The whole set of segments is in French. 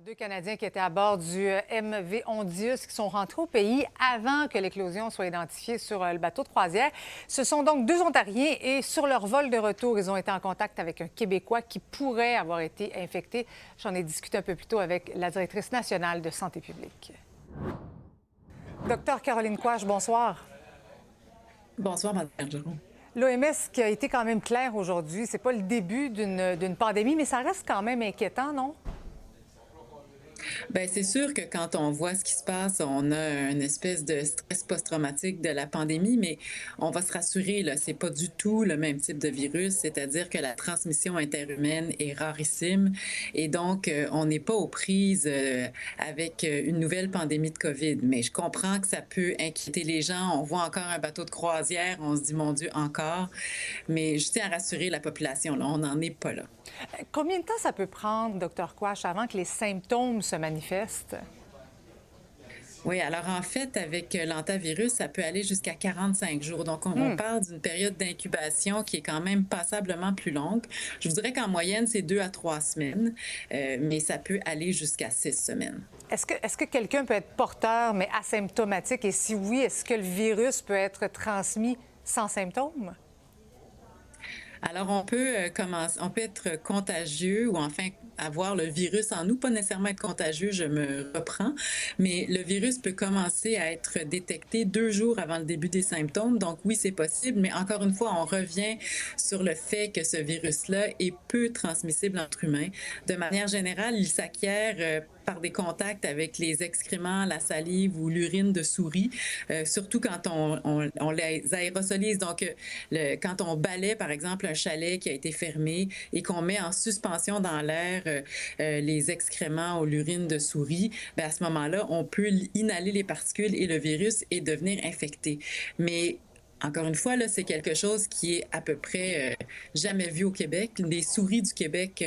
Deux Canadiens qui étaient à bord du MV Hondius qui sont rentrés au pays avant que l'éclosion soit identifiée sur le bateau de croisière. Ce sont donc deux Ontariens et sur leur vol de retour, ils ont été en contact avec un Québécois qui pourrait avoir été infecté. J'en ai discuté un peu plus tôt avec la directrice nationale de santé publique. Docteur Caroline Quach, bonsoir. Bonsoir, Mme Bergeron. L'OMS qui a été quand même clair aujourd'hui, c'est pas le début d'une pandémie, mais ça reste quand même inquiétant, non? Bien, c'est sûr que quand on voit ce qui se passe, on a une espèce de stress post-traumatique de la pandémie, mais on va se rassurer, là, c'est pas du tout le même type de virus, c'est-à-dire que la transmission interhumaine est rarissime et donc on n'est pas aux prises avec une nouvelle pandémie de COVID. Mais je comprends que ça peut inquiéter les gens. On voit encore un bateau de croisière, on se dit, mon Dieu, encore. Mais je tiens à rassurer la population, là, on n'en est pas là. Combien de temps ça peut prendre, Dr Quach, avant que les symptômes se manifestent? Oui, alors en fait, avec l'antivirus, ça peut aller jusqu'à 45 jours. Donc, on parle d'une période d'incubation qui est quand même passablement plus longue. Je vous dirais qu'en moyenne, c'est 2 à 3 semaines, mais ça peut aller jusqu'à 6 semaines. Est-ce que quelqu'un peut être porteur, mais asymptomatique? Et si oui, est-ce que le virus peut être transmis sans symptômes? Alors, on peut être contagieux ou enfin avoir le virus en nous, pas nécessairement être contagieux, je me reprends, mais le virus peut commencer à être détecté 2 jours avant le début des symptômes. Donc oui, c'est possible, mais encore une fois, on revient sur le fait que ce virus-là est peu transmissible entre humains. De manière générale, il s'acquiert par des contacts avec les excréments, la salive ou l'urine de souris, surtout quand on les aérosolise. Donc, quand on balaie, par exemple, un chalet qui a été fermé et qu'on met en suspension dans l'air les excréments ou l'urine de souris, bien, à ce moment-là, on peut inhaler les particules et le virus et devenir infecté. Mais encore une fois, là, c'est quelque chose qui est à peu près jamais vu au Québec. Les souris du Québec,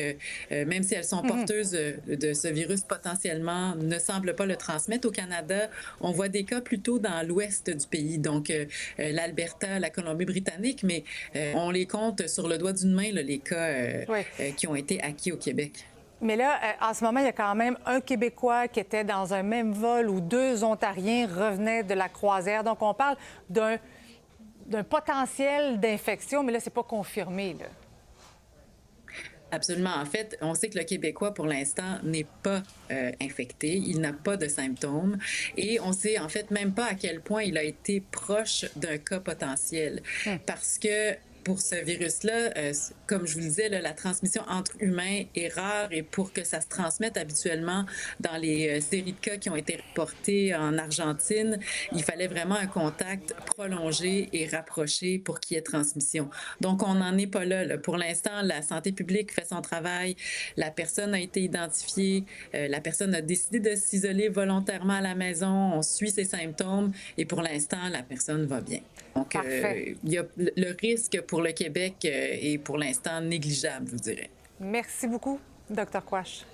même si elles sont porteuses de ce virus potentiellement, ne semblent pas le transmettre. Au Canada, on voit des cas plutôt dans l'ouest du pays, donc l'Alberta, la Colombie-Britannique, mais on les compte sur le doigt d'une main, là, les cas qui ont été acquis au Québec. Mais là, en ce moment, il y a quand même un Québécois qui était dans un même vol où deux Ontariens revenaient de la croisière. Donc, on parle d'un potentiel d'infection, mais là, c'est pas confirmé, là. Absolument. En fait, on sait que le Québécois, pour l'instant, n'est pas infecté. Il n'a pas de symptômes. Et on sait, en fait, même pas à quel point il a été proche d'un cas potentiel. Parce que pour ce virus-là, comme je vous le disais, là, la transmission entre humains est rare et pour que ça se transmette habituellement dans les séries de cas qui ont été reportés en Argentine, il fallait vraiment un contact prolongé et rapproché pour qu'il y ait transmission. Donc, on n'en est pas là, là. Pour l'instant, la santé publique fait son travail. La personne a été identifiée. La personne a décidé de s'isoler volontairement à la maison. On suit ses symptômes et pour l'instant, la personne va bien. Donc, il y a le risque pour le Québec est pour l'instant négligeable, je vous dirais. Merci beaucoup, Dr Quach.